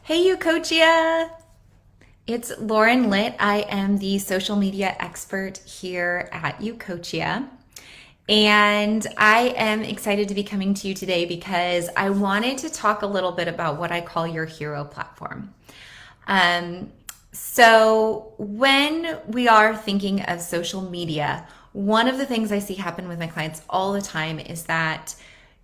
Hey, Ucoachia! It's Lauren Litt. I am the social media expert here at Ucoachia. And I am excited to be coming to you today because I wanted to talk a little bit about what I call your hero platform. Um, so, when we are thinking of social media, one of the things I see happen with my clients all the time is that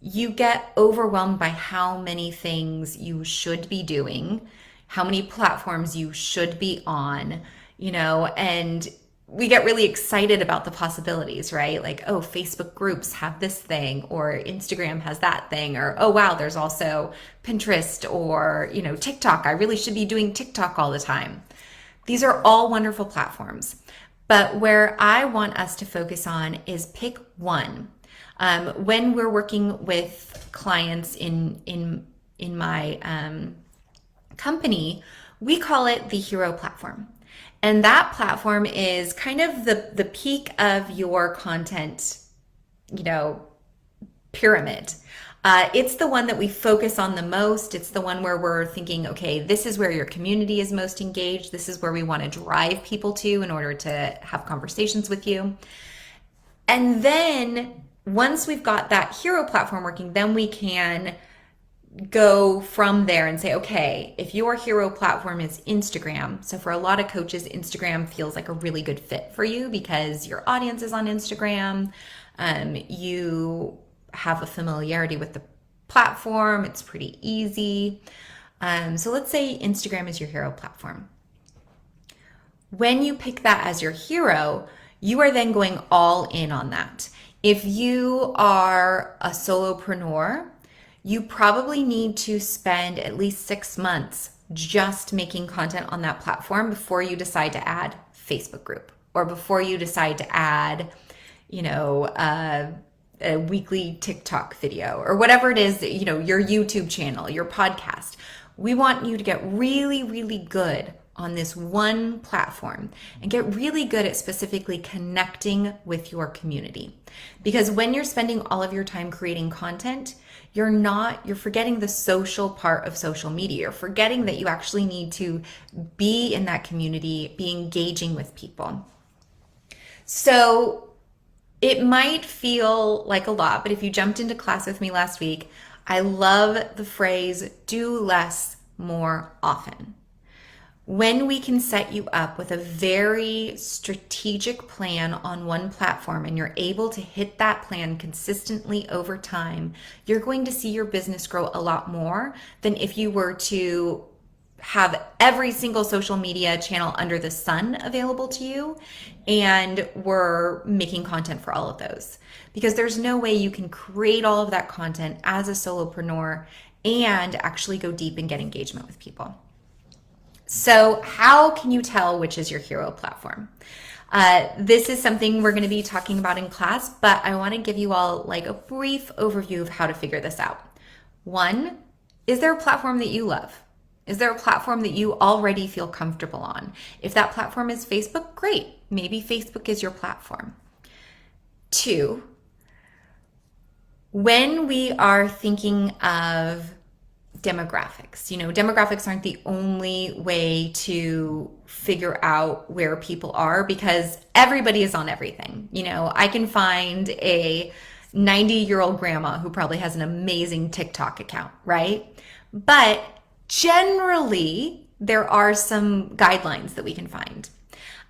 you get overwhelmed by how many things you should be doing, how many platforms you should be on, and we get really excited about the possibilities, right? Like, oh, Facebook groups have this thing, or Instagram has that thing, or oh, wow, there's also Pinterest or, TikTok. I really should be doing TikTok all the time. These are all wonderful platforms. But where I want us to focus on is pick one. When we're working with clients in my company, we call it the hero platform. And that platform is kind of the peak of your content, you know, pyramid. It's the one that we focus on the most. It's the one where we're thinking, okay, this is where your community is most engaged. This is where we want to drive people to in order to have conversations with you. And then once we've got that hero platform working, then we can go from there and say, okay, if your hero platform is Instagram, so for a lot of coaches, Instagram feels like a really good fit for you because your audience is on Instagram. You have a familiarity with the platform, it's pretty easy. So let's say Instagram is your hero platform. When you pick that as your hero, you are then going all in on that. If you are a solopreneur, you probably need to spend at least 6 months just making content on that platform before you decide to add Facebook group or before you decide to add, a weekly TikTok video or whatever it is that, your YouTube channel, your podcast. We want you to get really, really good on this one platform and get really good at specifically connecting with your community. Because when you're spending all of your time creating content, you're forgetting the social part of social media. You're forgetting that you actually need to be in that community, be engaging with people. So it might feel like a lot, but if you jumped into class with me last week, I love the phrase, do less more often. When we can set you up with a very strategic plan on one platform and you're able to hit that plan consistently over time, you're going to see your business grow a lot more than if you were to have every single social media channel under the sun available to you and we're making content for all of those. Because there's no way you can create all of that content as a solopreneur and actually go deep and get engagement with people. So how can you tell which is your hero platform? This is something we're going to be talking about in class, but I want to give you all like a brief overview of how to figure this out. One, is there a platform that you love? Is there a platform that you already feel comfortable on? If that platform is Facebook, great. Maybe Facebook is your platform. Two, when we are thinking of demographics. Demographics aren't the only way to figure out where people are because everybody is on everything. I can find a 90-year-old grandma who probably has an amazing TikTok account, right? But generally, there are some guidelines that we can find.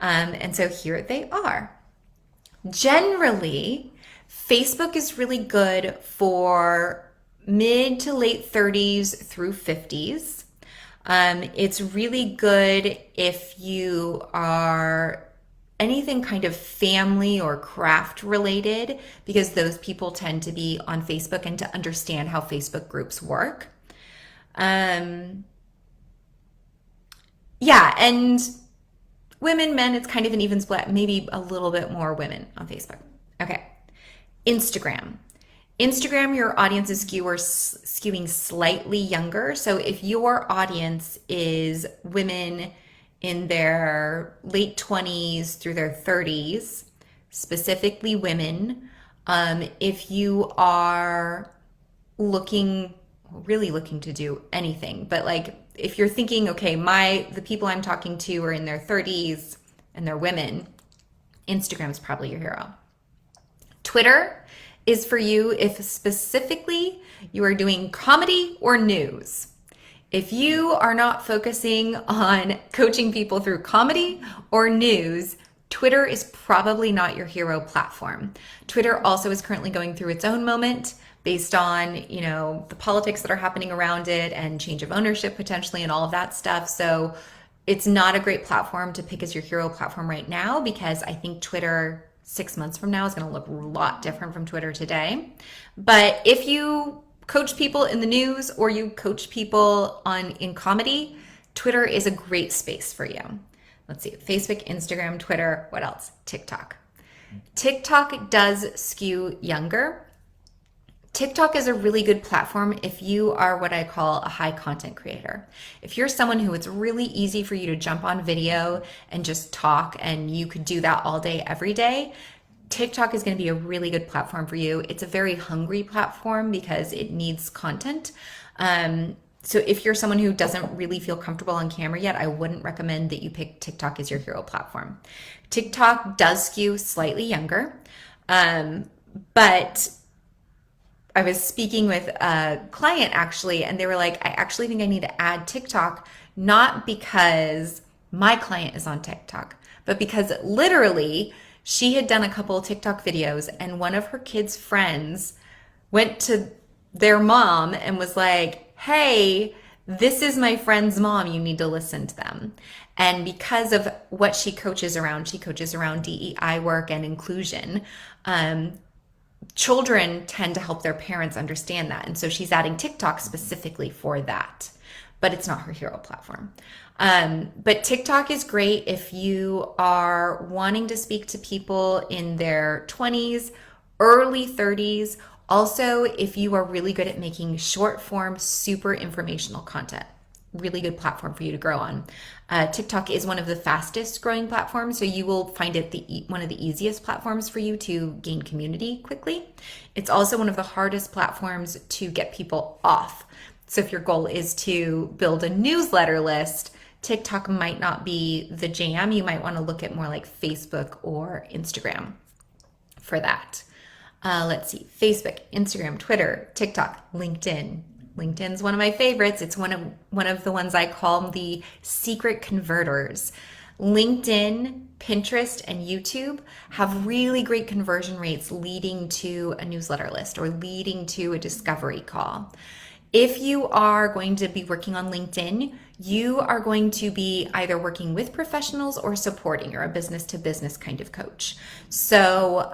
And so here they are. Generally, Facebook is really good for mid to late 30s through 50s. It's really good if you are anything kind of family or craft related because those people tend to be on Facebook and to understand how Facebook groups work. Yeah, and women, men, it's kind of an even split, maybe a little bit more women on Facebook. Okay, Instagram. Instagram, your audience is skewing slightly younger. So if your audience is women in their late 20s through their 30s, specifically women, if you are looking really looking to do anything. But like, if you're thinking, okay, the people I'm talking to are in their 30s and they're women, Instagram's probably your hero. Twitter is for you if specifically you are doing comedy or news. If you are not focusing on coaching people through comedy or news, Twitter is probably not your hero platform. Twitter also is currently going through its own moment based on, the politics that are happening around it and change of ownership potentially and all of that stuff. So it's not a great platform to pick as your hero platform right now, because I think Twitter 6 months from now is going to look a lot different from Twitter today. But if you coach people in the news or you coach people in comedy, Twitter is a great space for you. Let's see, Facebook, Instagram, Twitter, what else? TickTok. TickTok does skew younger. TikTok is a really good platform if you are what I call a high content creator. If you're someone who it's really easy for you to jump on video and just talk, and you could do that all day, every day, TikTok is going to be a really good platform for you. It's a very hungry platform because it needs content. So if you're someone who doesn't really feel comfortable on camera yet, I wouldn't recommend that you pick TikTok as your hero platform. TikTok does skew slightly younger, but I was speaking with a client actually, and they were like, I actually think I need to add TikTok, not because my client is on TikTok, but because literally she had done a couple of TikTok videos, and one of her kids' friends went to their mom and was like, hey, this is my friend's mom, you need to listen to them. And because of what she coaches around DEI work and inclusion. Children tend to help their parents understand that. And so she's adding TikTok specifically for that, but it's not her hero platform. But TikTok is great if you are wanting to speak to people in their 20s, early 30s. Also, if you are really good at making short form, super informational content, really good platform for you to grow on. TikTok is one of the fastest growing platforms, so you will find it one of the easiest platforms for you to gain community quickly. It's also one of the hardest platforms to get people off. So if your goal is to build a newsletter list, TikTok might not be the jam. You might want to look at more like Facebook or Instagram for that. Let's see, Facebook, Instagram, Twitter, TikTok, LinkedIn. LinkedIn's one of my favorites. It's one of the ones I call the secret converters. LinkedIn, Pinterest, and YouTube have really great conversion rates leading to a newsletter list or leading to a discovery call. If you are going to be working on LinkedIn, you are going to be either working with professionals or supporting. You're a business to business kind of coach. So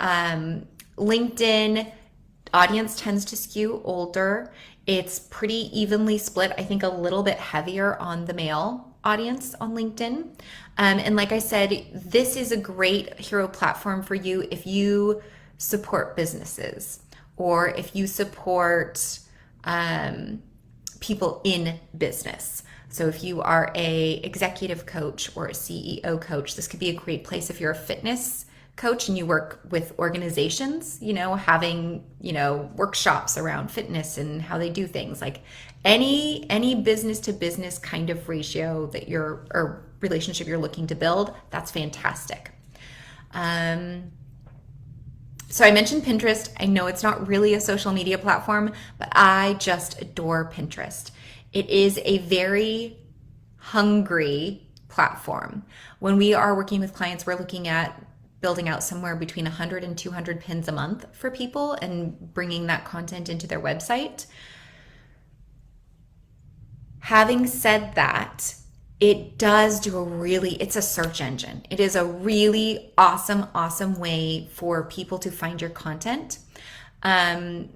LinkedIn audience tends to skew older. It's pretty evenly split. I think a little bit heavier on the male audience on LinkedIn. And like I said, this is a great hero platform for you if you support businesses or if you support people in business. So if you are a executive coach or a CEO coach, this could be a great place. If you're a fitness coach and you work with organizations, having, workshops around fitness and how they do things, like any business to business kind of ratio that or relationship you're looking to build, that's fantastic. So I mentioned Pinterest. I know it's not really a social media platform, but I just adore Pinterest. It is a very hungry platform. When we are working with clients, we're looking at building out somewhere between 100 and 200 pins a month for people and bringing that content into their website. Having said that, it does it's a search engine. It is a really awesome way for people to find your content. Some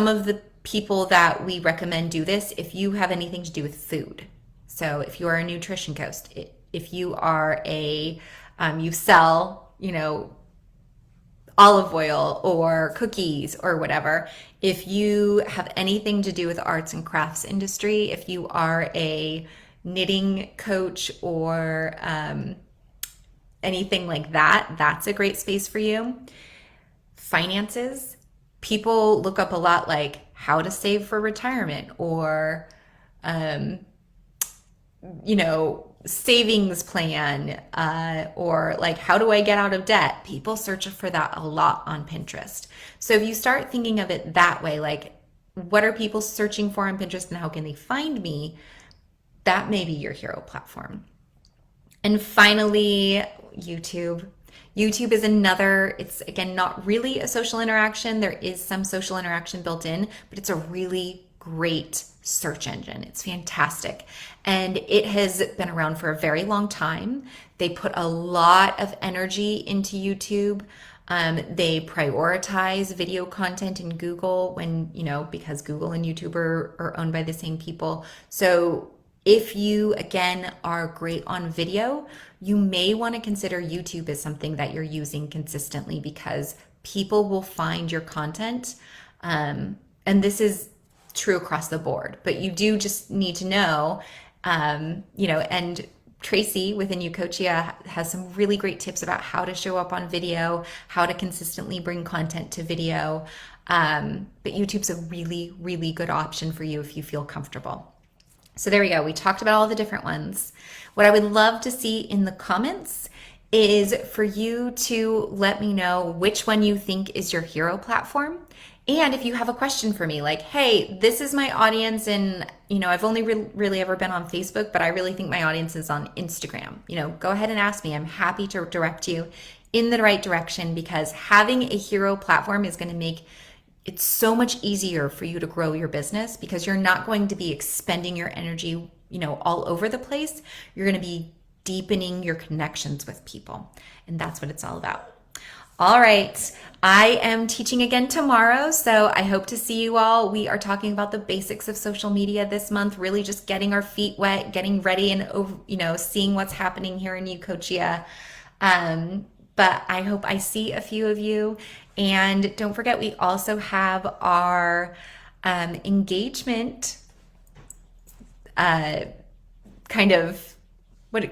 of the people that we recommend do this if you have anything to do with food. So if you are a nutrition coach, if you are you sell, olive oil or cookies or whatever, if you have anything to do with the arts and crafts industry, if you are a knitting coach or anything like that, that's a great space for you. Finances. People look up a lot like, how to save for retirement or, um, savings plan, or like, how do I get out of debt? People search for that a lot on Pinterest. So if you start thinking of it that way, like, what are people searching for on Pinterest and how can they find me? That may be your hero platform. And finally, YouTube. YouTube is another, it's again not really a social interaction. There is some social interaction built in, but it's a really great search engine. It's fantastic. And it has been around for a very long time. They put a lot of energy into YouTube. They prioritize video content in Google when, because Google and YouTube are owned by the same people. So if you, again, are great on video, you may want to consider YouTube as something that you're using consistently because people will find your content. And this is true across the board, but you do just need to know, and Tracy within Ucoachia has some really great tips about how to show up on video, how to consistently bring content to video. But YouTube's a really, really good option for you if you feel comfortable. So there we go. We talked about all the different ones. What I would love to see in the comments is for you to let me know which one you think is your hero platform. And if you have a question for me, like, hey, this is my audience and, I've only really ever been on Facebook, but I really think my audience is on Instagram. Go ahead and ask me. I'm happy to direct you in the right direction because having a hero platform is going to make it's so much easier for you to grow your business because you're not going to be expending your energy, all over the place. You're going to be deepening your connections with people. And that's what it's all about. All right. I am teaching again tomorrow, so I hope to see you all. We are talking about the basics of social media this month, really just getting our feet wet, getting ready and, seeing what's happening here in Ucoachia. But I hope I see a few of you. And don't forget, we also have our engagement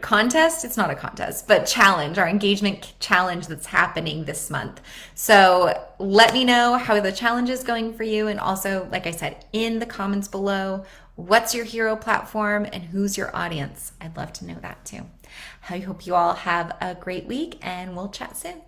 contest? It's not a contest, but challenge, our engagement challenge that's happening this month. So let me know how the challenge is going for you. And also, like I said, in the comments below, what's your hero platform and who's your audience? I'd love to know that too. I hope you all have a great week and we'll chat soon.